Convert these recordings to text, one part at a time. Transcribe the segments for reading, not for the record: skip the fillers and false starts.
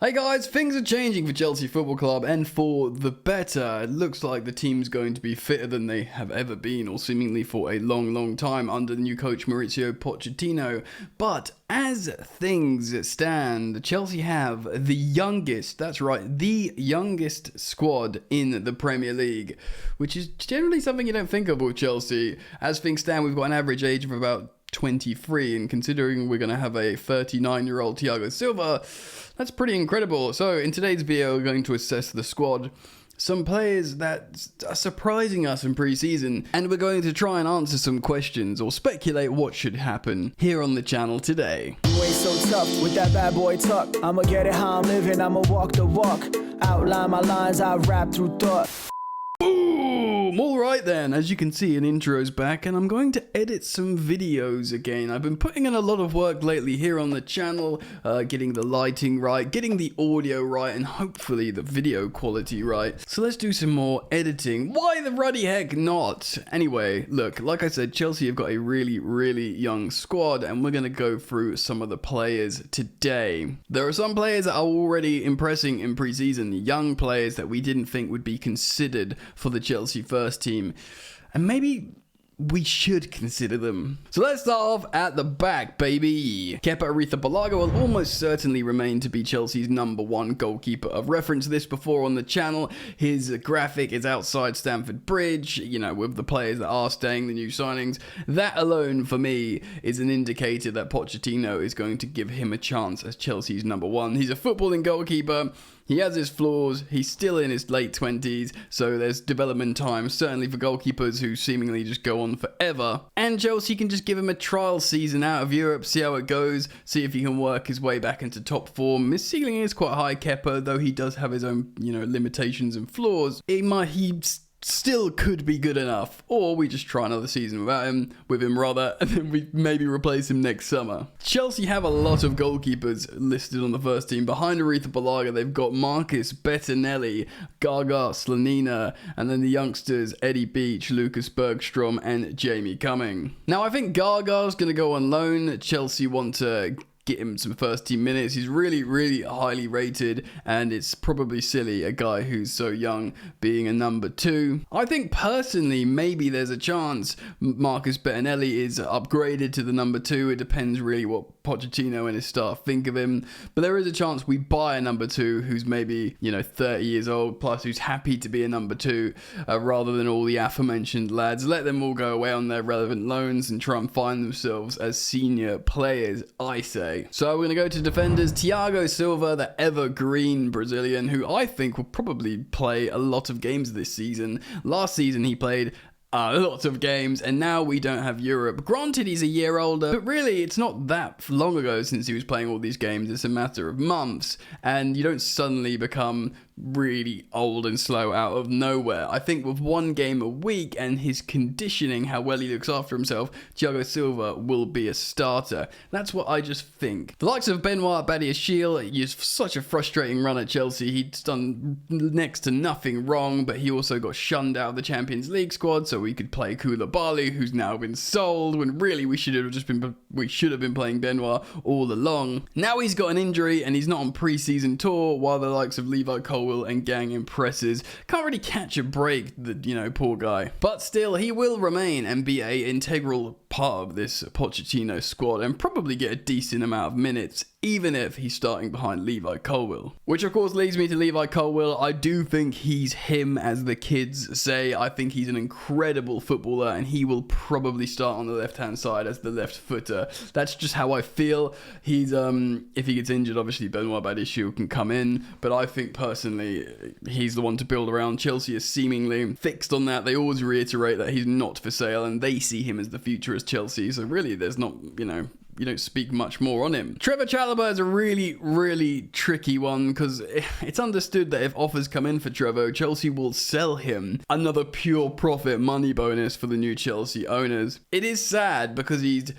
Hey guys, things are changing for Chelsea Football Club and for the better. It looks like the team's going to be fitter than they have ever been, or seemingly for a long time under the new coach Mauricio Pochettino. But as things stand, Chelsea have the youngest, that's right, the youngest squad in the Premier League, which is generally something you don't think of with Chelsea. As things stand, we've got an average age of about 23, and considering we're going to have a 39-year-old Thiago Silva, that's pretty incredible. So in today's video, we're going to assess the squad, some players that are surprising us in pre-season, and we're going to try and answer some questions or speculate what should happen here on the channel today. You ain't so tough with that bad boy talk. I'ma get it how I'm living, I'ma walk the walk. Outline my lines, I rap through thought. Boom! Alright then, as you can see, an intro's back, and I'm going to edit some videos again. I've been putting in a lot of work lately here on the channel, getting the lighting right, getting the audio right, and hopefully the video quality right. So let's do some more editing. Why the ruddy heck not? Anyway, look, like I said, Chelsea have got a really young squad, and we're going to go through some of the players today. There are some players that are already impressing in pre-season, young players that we didn't think would be considered for the Chelsea first team, and maybe we should consider them. So let's start off at the back, baby. Kepa Arrizabalaga will almost certainly remain to be Chelsea's #1 goalkeeper. I've referenced this before on the channel. His graphic is outside Stamford Bridge, you know, with the players that are staying, the new signings. That alone, for me, is an indicator that Pochettino is going to give him a chance as Chelsea's #1. He's a footballing goalkeeper. He has his flaws, he's still in his late 20s, so there's development time, certainly for goalkeepers who seemingly just go on forever. And Chelsea can just give him a trial season out of Europe, see how it goes, see if he can work his way back into top form. His ceiling is quite high, Kepa, though he does have his own, limitations and flaws. He still could be good enough, or we just try another season with him rather, and then we maybe replace him next summer. Chelsea have a lot of goalkeepers listed on the first team. Behind Arrizabalaga, they've got Marcus Bettinelli, Gaga Slonina, and then the youngsters Eddie Beach, Lucas Bergstrom, and Jamie Cumming. Now, I think Gaga's going to go on loan. Chelsea want to get him some first team minutes. He's really highly rated, and it's probably silly a guy who's so young being a #2. I think personally maybe there's a chance Marcus Bettinelli is upgraded to the #2. It depends really what Pochettino and his staff think of him, but there is a chance we buy a #2 who's maybe 30 years old plus, who's happy to be a #2 rather than all the aforementioned lads. Let them all go away on their relevant loans and try and find themselves as senior players, I say. So we're going to go to defenders. Thiago Silva, the evergreen Brazilian, who I think will probably play a lot of games this season. Last season he played lots of games, and now we don't have Europe. Granted, he's a year older, but really it's not that long ago since he was playing all these games. It's a matter of months, and you don't suddenly become really old and slow out of nowhere. I think with one game a week and his conditioning, how well he looks after himself, Thiago Silva will be a starter. That's what I just think. The likes of Benoit Badiashile, he's such a frustrating run at Chelsea. He's done next to nothing wrong, but he also got shunned out of the Champions League squad, so we could play Koulibaly, who's now been sold, when really we should have been playing Benoit all along. Now he's got an injury and he's not on pre-season tour, while the likes of Levi Colwill and gang impresses. Can't really catch a break, poor guy. But still, he will remain and be an integral part of this Pochettino squad, and probably get a decent amount of minutes, even if he's starting behind Levi Colwill. Which of course leads me to Levi Colwill. I do think he's him, as the kids say. I think he's an incredible footballer, and he will probably start on the left-hand side as the left footer. That's just how I feel. He's, if he gets injured, obviously Benoit Badiashile can come in, but I think personally he's the one to build around. Chelsea is seemingly fixed on that. They always reiterate that he's not for sale, and they see him as the future as Chelsea, so really there's not, you don't speak much more on him. Trevor Chalobah is a really tricky one, because it's understood that if offers come in for Trevor, Chelsea will sell him. Another pure profit money bonus for the new Chelsea owners. It is sad because he's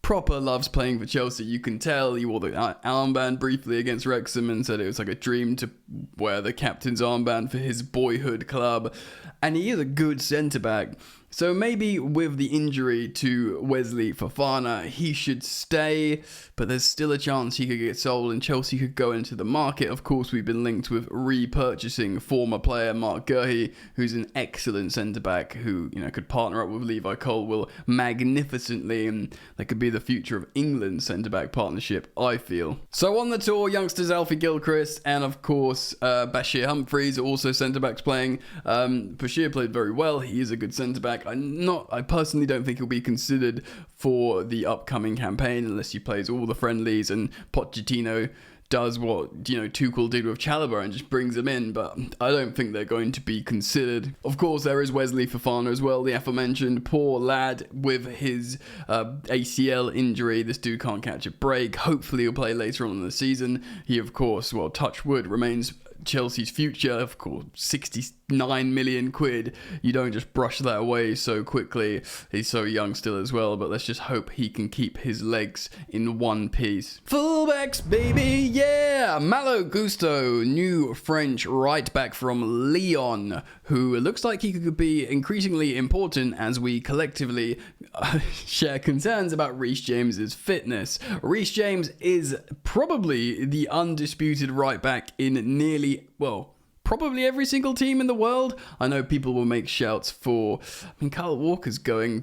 proper loves playing for Chelsea. You can tell he wore the armband briefly against Wrexham and said it was like a dream to wear the captain's armband for his boyhood club. And he is a good centre-back. So maybe with the injury to Wesley Fofana, he should stay, but there's still a chance he could get sold and Chelsea could go into the market. Of course, we've been linked with repurchasing former player Mark Guehi, who's an excellent centre-back who, could partner up with Levi Colwill magnificently, and that could be the future of England's centre-back partnership, I feel. So on the tour, youngsters Alfie Gilchrist and, of course, Bashir Humphreys are also centre-backs playing. Bashir played very well. He is a good centre-back. I personally don't think he'll be considered for the upcoming campaign unless he plays all the friendlies and Pochettino does what, Tuchel did with Chalobah and just brings him in, but I don't think they're going to be considered. Of course, there is Wesley Fofana as well, the aforementioned poor lad with his ACL injury. This dude can't catch a break. Hopefully he'll play later on in the season. He, of course, touch wood, remains Chelsea's future. Of course, 69 million quid. You don't just brush that away so quickly. He's so young still as well, but let's just hope he can keep his legs in one piece. Fullbacks, baby, yeah! Malo Gusto, new French right back from Lyon, who looks like he could be increasingly important as we collectively share concerns about Reece James's fitness. Reece James is probably the undisputed right back in probably every single team in the world. I know people will make shouts for, Kyle Walker's going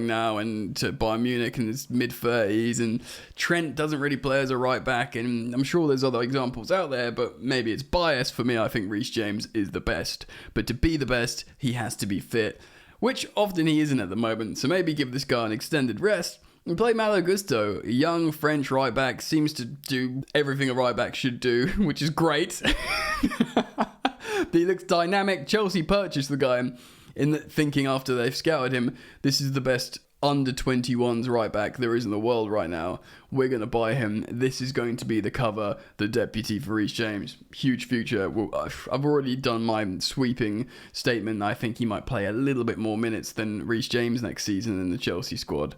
now and to Bayern Munich in his mid-30s, and Trent doesn't really play as a right back, and I'm sure there's other examples out there, but maybe it's biased. For me, I think Reece James is the best, but to be the best, he has to be fit, which often he isn't at the moment, so maybe give this guy an extended rest and play Malo Gusto. A young French right back, seems to do everything a right back should do, which is great. He looks dynamic. Chelsea purchased the guy thinking after they've scouted him, this is the best under 21s right back there is in the world right now. We're going to buy him. This is going to be the cover, the deputy for Reece James. Huge future. Well, I've already done my sweeping statement. I think he might play a little bit more minutes than Reece James next season in the Chelsea squad,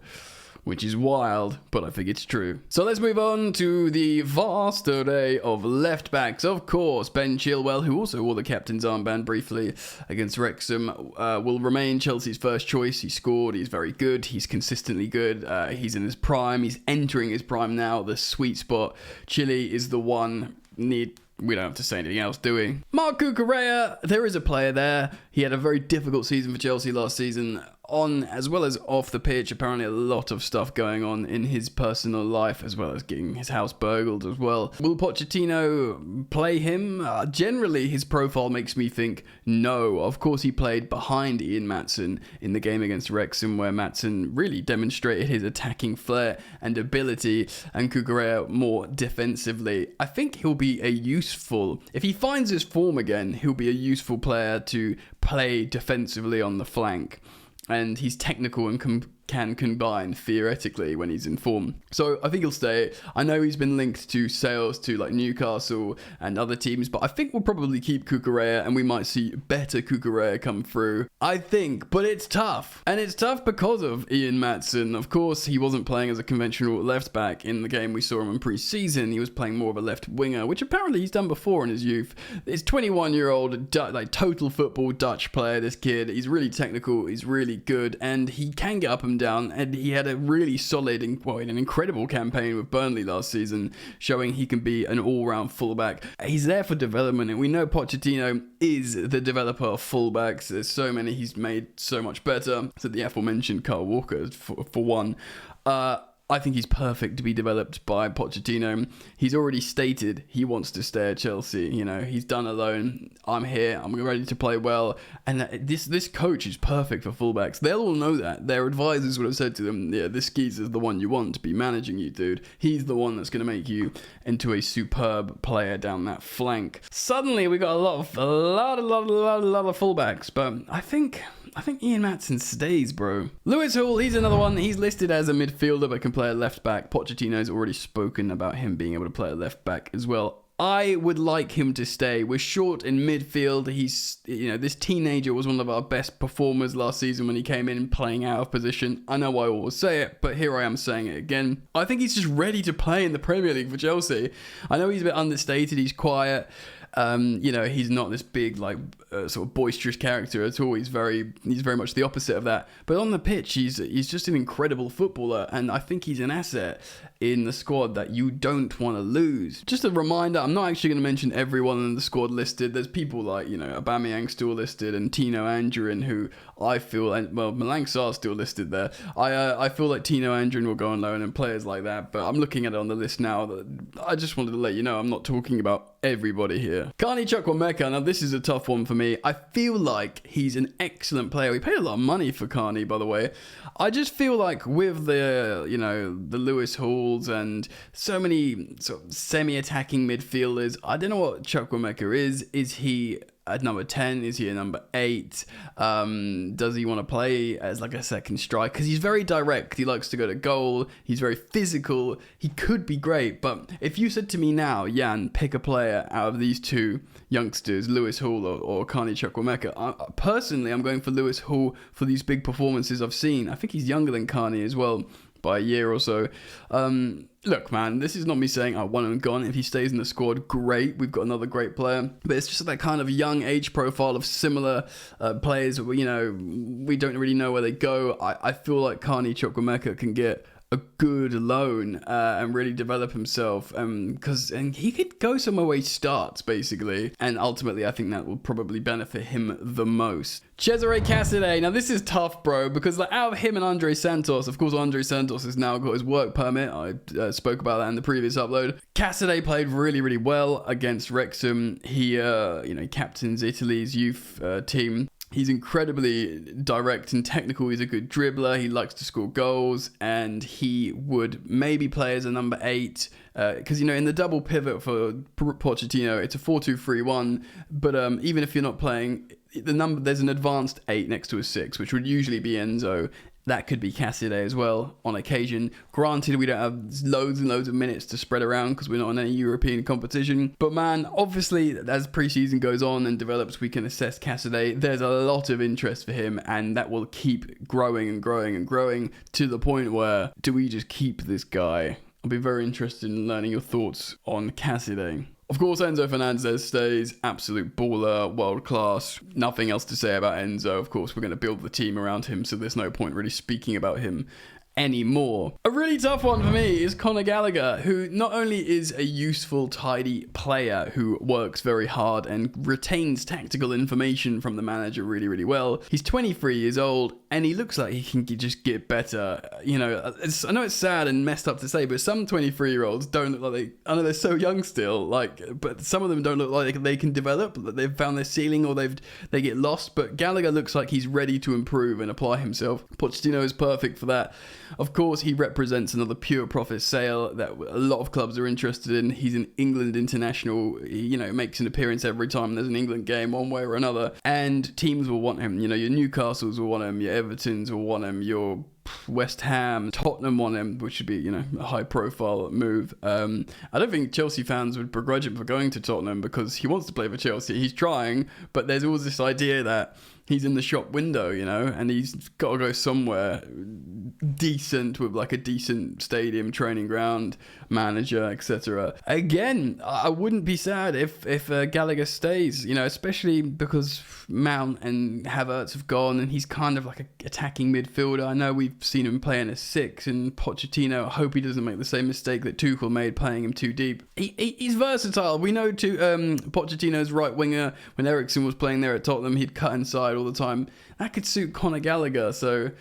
which is wild, but I think it's true. So let's move on to the vast array of left backs. Of course, Ben Chilwell, who also wore the captain's armband briefly against Wrexham, will remain Chelsea's first choice. He scored, he's very good, he's consistently good, he's in his prime, he's entering his prime now, the sweet spot. Chile is the one. We don't have to say anything else, do we? Marc Cucurella, there is a player there. He had a very difficult season for Chelsea last season, on as well as off the pitch. Apparently a lot of stuff going on in his personal life, as well as getting his house burgled as well. Will Pochettino play him? Generally, his profile makes me think no. Of course, he played behind Ian Maatsen in the game against Wrexham, where Maatsen really demonstrated his attacking flair and ability, and Cucurella more defensively. I think he'll be if he finds his form again, he'll be a useful player to play defensively on the flank. And he's technical and can combine theoretically when he's in form. So I think he'll stay. I know he's been linked to sales to Newcastle and other teams, but I think we'll probably keep Cucurella and we might see better Cucurella come through. I think, but it's tough. And it's tough because of Ian Maatsen. Of course, he wasn't playing as a conventional left back in the game we saw him in pre-season. He was playing more of a left winger, which apparently he's done before in his youth. This 21-year-old total football Dutch player, this kid. He's really technical, he's really good, and he can get up and down, and he had a really solid and an incredible campaign with Burnley last season, showing he can be an all-round fullback. He's there for development, and we know Pochettino is the developer of fullbacks. There's so many he's made so much better. So the aforementioned Kyle Walker for one. I think he's perfect to be developed by Pochettino. He's already stated he wants to stay at Chelsea. He's done a loan. I'm here. I'm ready to play well. And this coach is perfect for fullbacks. They'll all know that. Their advisors would have said to them, yeah, this geezer's the one you want to be managing you, dude. He's the one that's going to make you into a superb player down that flank. Suddenly, we got a lot of fullbacks. But I think Ian Maatsen stays, bro. Lewis Hall, he's another one. He's listed as a midfielder but can play a left back. Pochettino's already spoken about him being able to play a left back as well. I would like him to stay. We're short in midfield. This teenager was one of our best performers last season when he came in playing out of position. I know I always say it, but here I am saying it again. I think he's just ready to play in the Premier League for Chelsea. I know he's a bit understated. He's quiet. He's not this big, sort of boisterous character at all. He's very much the opposite of that. But on the pitch, he's just an incredible footballer, and I think he's an asset in the squad that you don't want to lose. Just a reminder, I'm not actually going to mention everyone in the squad listed. There's people like, Aubameyang still listed, and Tino Anjorin, who I feel, Malang Sarr's still listed there. I feel like Tino Anjorin will go on loan and players like that, but I'm looking at it on the list now. I just wanted to let you know I'm not talking about everybody here. Carney Chukwuemeka, now this is a tough one for me. I feel like he's an excellent player. We paid a lot of money for Carney, by the way. I just feel like with the Lewis Halls and so many sort of semi-attacking midfielders, I don't know what Chukwuemeka is. Is he at number 10? Is he a number 8? Does he want to play as like a second strike? Because he's very direct. He likes to go to goal. He's very physical. He could be great. But if you said to me now, Jan, pick a player out of these two youngsters, Lewis Hall or Carney Chukwuemeka, personally, I'm going for Lewis Hall for these big performances I've seen. I think he's younger than Carney as well, by a year or so. Look, man, this is not me saying I want him gone. If he stays in the squad, great. We've got another great player. But it's just that kind of young age profile of similar players. We don't really know where they go. I feel like Carney Chukwuemeka can get a good loan and really develop himself, and he could go somewhere where he starts, basically, and ultimately I think that will probably benefit him the most. Cesare Casadei, now this is tough, bro, because out of him and Andre Santos, of course Andre Santos has now got his work permit. I spoke about that in the previous upload. Casadei played really, really well against Wrexham. He captains Italy's youth team. He's incredibly direct and technical. He's a good dribbler. He likes to score goals, and he would maybe play as a number 8 because, in the double pivot for Pochettino, it's a 4-2-3-1. But even if you're not playing, there's an advanced 8 next to a 6, which would usually be Enzo. That could be Casadei as well on occasion. Granted, we don't have loads and loads of minutes to spread around because we're not in any European competition. But man, obviously, as preseason goes on and develops, we can assess Casadei. There's a lot of interest for him, and that will keep growing and growing and growing to the point where, do we just keep this guy? I'll be very interested in learning your thoughts on Casadei. Of course, Enzo Fernandez stays. Absolute baller, world class. Nothing else to say about Enzo. Of course, we're going to build the team around him, so there's no point really speaking about him anymore. A really tough one for me is Conor Gallagher, who not only is a useful, tidy player who works very hard and retains tactical information from the manager really, really well. He's 23 years old, and he looks like he can just get better. I know it's sad and messed up to say, but some 23-year-olds don't look like I know they're so young still, but some of them don't look like they can develop, that they've found their ceiling or they get lost. But Gallagher looks like he's ready to improve and apply himself. Pochettino is perfect for that. Of course, he represents another pure profit sale that a lot of clubs are interested in. He's an England international. He, makes an appearance every time there's an England game, one way or another. And teams will want him. Your Newcastles will want him. Your Evertons will want him. Your West Ham, Tottenham want him, which would be, a high-profile move. I don't think Chelsea fans would begrudge him for going to Tottenham because he wants to play for Chelsea. He's trying, but there's always this idea that he's in the shop window, and he's got to go somewhere decent with a decent stadium, training ground, manager, etc. Again, I wouldn't be sad if Gallagher stays, especially because Mount and Havertz have gone and he's kind of like an attacking midfielder. I know we've seen him playing a 6 in Pochettino. I hope he doesn't make the same mistake that Tuchel made playing him too deep. He's versatile. We know Pochettino's right winger, when Eriksen was playing there at Tottenham, he'd cut inside all the time. That could suit Conor Gallagher. So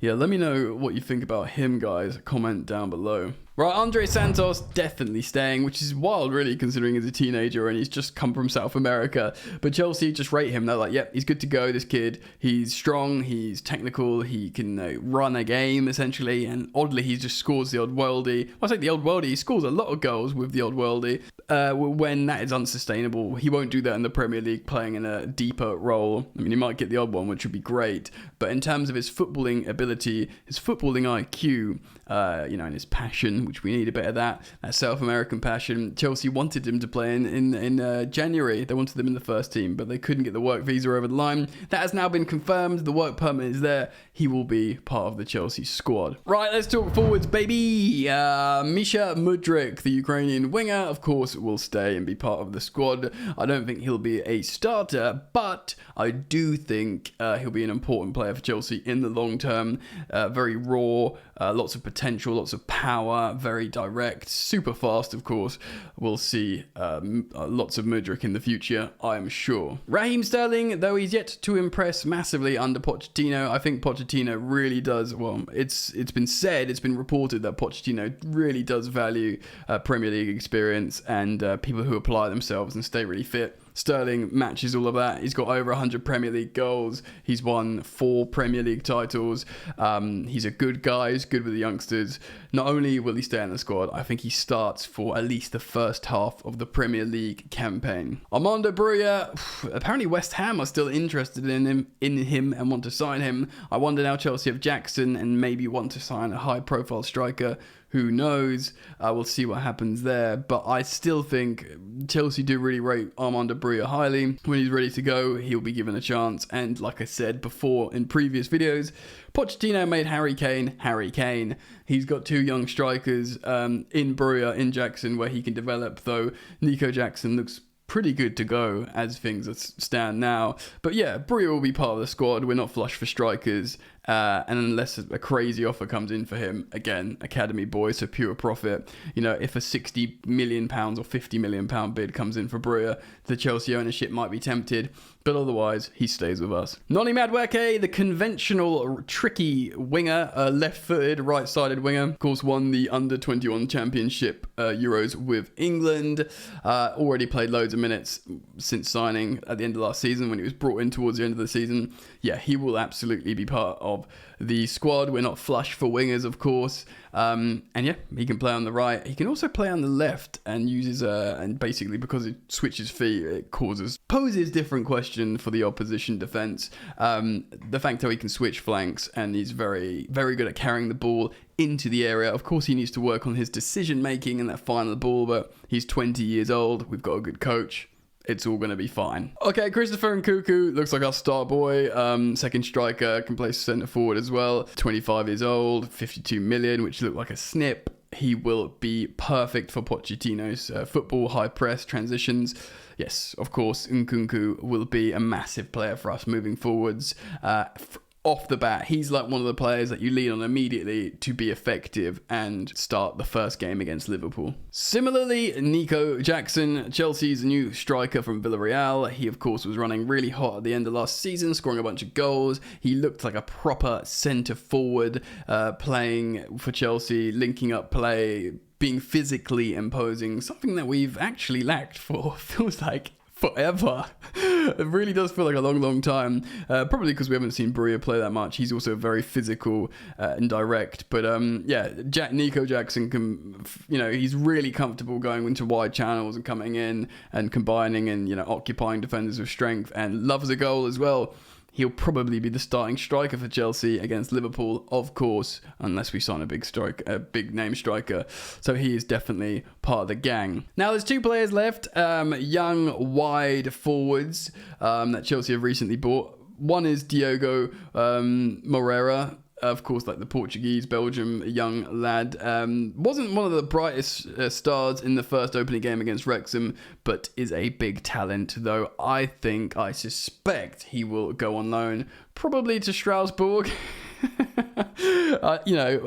yeah, let me know what you think about him, guys. Comment down below. Right, Andre Santos definitely staying, which is wild, really, considering he's a teenager and he's just come from South America. But Chelsea just rate him. They're like, yep, he's good to go, this kid. He's strong, he's technical, he can run a game, essentially. And oddly, he just scores the odd worldie. Well, I say the odd worldie, he scores a lot of goals with the odd worldie. When that is unsustainable, he won't do that in the Premier League, playing in a deeper role. I mean, he might get the odd one, which would be great. But in terms of his footballing ability, his footballing IQ, and his passion, which we need a bit of that South American passion. Chelsea wanted him to play in January. They wanted him in the first team, but they couldn't get the work visa over the line. That has now been confirmed. The work permit is there. He will be part of the Chelsea squad. Right, let's talk forwards, baby. Misha Mudryk, the Ukrainian winger, of course, will stay and be part of the squad. I don't think he'll be a starter, but I do think he'll be an important player for Chelsea in the long term. Very raw, lots of potential, lots of power, very direct, super fast, of course. We'll see lots of Mudryk in the future, I am sure. Raheem Sterling, though he's yet to impress massively under Pochettino, I think Pochettino really does, well, it's been said, it's been reported that Pochettino really does value Premier League experience and people who apply themselves and stay really fit. Sterling matches all of that. He's got over 100 Premier League goals. He's won 4 Premier League titles. He's a good guy. He's good with the youngsters. Not only will he stay in the squad, I think he starts for at least the first half of the Premier League campaign. Armando Broja, apparently West Ham are still interested in him and want to sign him. I wonder now Chelsea have Jackson and maybe want to sign a high-profile striker. Who knows? We'll see what happens there. But I still think Chelsea do really rate Armando Broja highly. When he's ready to go, he'll be given a chance. And like I said before in previous videos, Pochettino made Harry Kane. He's got 2 young strikers in Broja, in Jackson, where he can develop, though Nico Jackson looks pretty good to go as things stand now. But yeah, Broja will be part of the squad. We're not flush for strikers. And unless a crazy offer comes in for him, again, academy boy, so pure profit. You know, if a £60 million or £50 million bid comes in for Broja, the Chelsea ownership might be tempted. But otherwise, he stays with us. Noni Madueke, the conventional tricky winger, left-footed, right-sided winger. Of course, won the Under-21 Championship Euros with England. Already played loads of minutes since signing at the end of last season when he was brought in towards the end of the season. Yeah, he will absolutely be part of the squad. We're not flush for wingers, of course. And yeah, he can play on the right. He can also play on the left and uses and basically because it switches feet, it poses different question for the opposition defense. The fact that he can switch flanks and he's very, very good at carrying the ball into the area. Of course, he needs to work on his decision making and that final ball, but he's 20 years old. We've got a good coach. It's all going to be fine. Okay, Christopher Nkunku looks like our star boy. Second striker, can play centre forward as well. 25 years old, 52 million, which looked like a snip. He will be perfect for Pochettino's football, high press, transitions. Yes, of course, Nkunku will be a massive player for us moving forwards. Off the bat, he's like one of the players that you lean on immediately to be effective and start the first game against Liverpool. Similarly, Nico Jackson, Chelsea's new striker from Villarreal. He, of course, was running really hot at the end of last season, scoring a bunch of goals. He looked like a proper centre forward, playing for Chelsea, linking up play, being physically imposing, something that we've actually lacked for, feels like, forever. It really does feel like a long time, probably because we haven't seen Broja play that much. He's also very physical and direct, but yeah, Nico Jackson can, he's really comfortable going into wide channels and coming in and combining and occupying defenders with strength, and loves a goal as well. He'll probably be the starting striker for Chelsea against Liverpool, of course, unless we sign a big name striker. So he is definitely part of the gang. Now there's 2 players left, young wide forwards that Chelsea have recently bought. One is Diogo Moreira. Of course, like the Portuguese, Belgium, young lad. Wasn't one of the brightest stars in the first opening game against Wrexham, but is a big talent, though I suspect he will go on loan, probably to Strasbourg.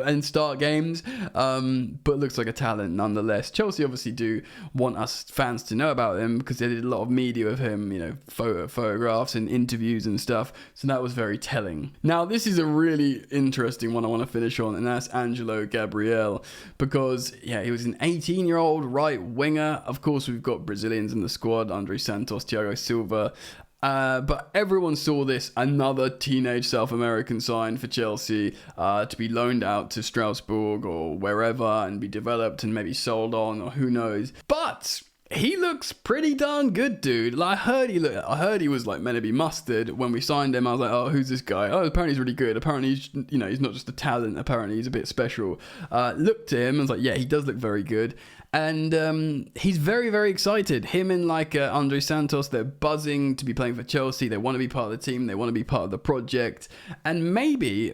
And start games, but looks like a talent nonetheless. Chelsea obviously do want us fans to know about him because they did a lot of media of him, photographs and interviews and stuff, so that was very telling. Now this is a really interesting one I want to finish on, and that's Angelo Gabriel, because he was an 18-year-old right winger. Of course, we've got Brazilians in the squad, Andre Santos, Thiago Silva. But everyone saw this, another teenage South American sign for Chelsea, to be loaned out to Strasbourg or wherever and be developed and maybe sold on, or who knows. But he looks pretty darn good, dude. Like, I heard he was like meant to be mustard when we signed him. I was like, oh, who's this guy? Oh, apparently he's really good. Apparently he's, he's not just a talent. Apparently he's a bit special. Looked at him and was like, yeah, he does look very good. And he's very, very excited. Him and like Andre Santos, they're buzzing to be playing for Chelsea. They want to be part of the team. They want to be part of the project. And maybe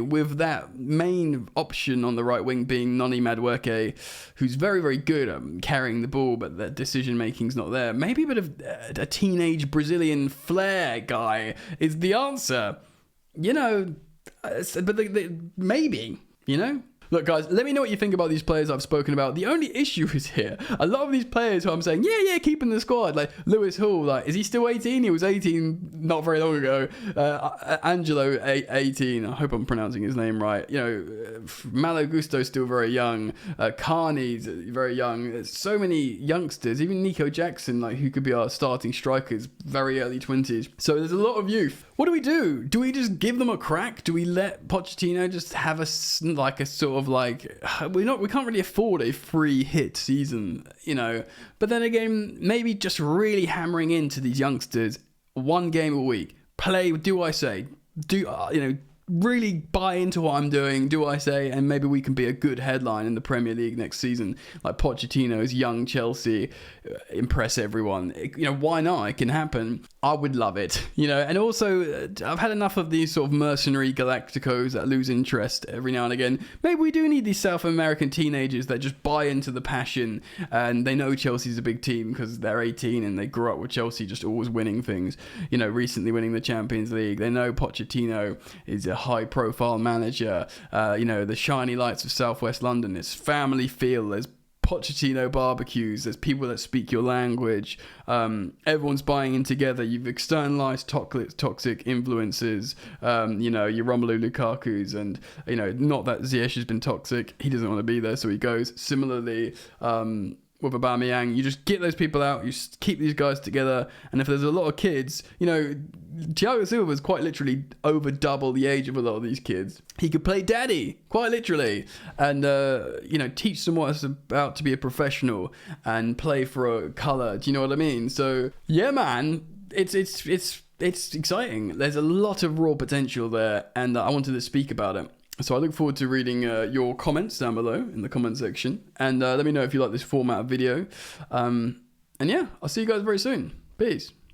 with that main option on the right wing being Noni Madueke, who's very, very good at carrying the ball, but the decision making's not there. Maybe a bit of a teenage Brazilian flair guy is the answer. Maybe. Look, guys, let me know what you think about these players I've spoken about. The only issue is here, a lot of these players who I'm saying, yeah, keep in the squad, like Lewis Hall, like, is he still 18? He was 18 not very long ago. Angelo, 18. I hope I'm pronouncing his name right. Malo Gusto's still very young. Carney's very young. There's so many youngsters, even Nico Jackson, like, who could be our starting strikers, very early 20s. So there's a lot of youth. What do we do? Do we just give them a crack? Do we let Pochettino just have a sort of like, we can't really afford a free hit season, but then again, maybe just really hammering into these youngsters, one game a week, really buy into what I'm doing, do I say, and maybe we can be a good headline in the Premier League next season, like Pochettino's young Chelsea, impress everyone. Why not? It can happen. I would love it, and also I've had enough of these sort of mercenary Galacticos that lose interest every now and again. Maybe we do need these South American teenagers that just buy into the passion, and they know Chelsea's a big team because they're 18 and they grew up with Chelsea just always winning things, recently winning the Champions League. They know Pochettino is a high profile manager, the shiny lights of Southwest London. It's family feel. There's Pochettino barbecues. There's people that speak your language. Everyone's buying in together. You've externalized toxic influences. Your Romelu Lukaku's, and not that Ziyech has been toxic. He doesn't want to be there, so he goes. Similarly, with Aubameyang, you just get those people out, you keep these guys together, and if there's a lot of kids, Thiago Silva was quite literally over double the age of a lot of these kids. He could play daddy, quite literally, and teach them what it's about to be a professional and play for a colour. Do you know what I mean? So yeah, man, it's exciting. There's a lot of raw potential there, and I wanted to speak about it. So I look forward to reading your comments down below in the comment section, and let me know if you like this format of video. And yeah, I'll see you guys very soon. Peace.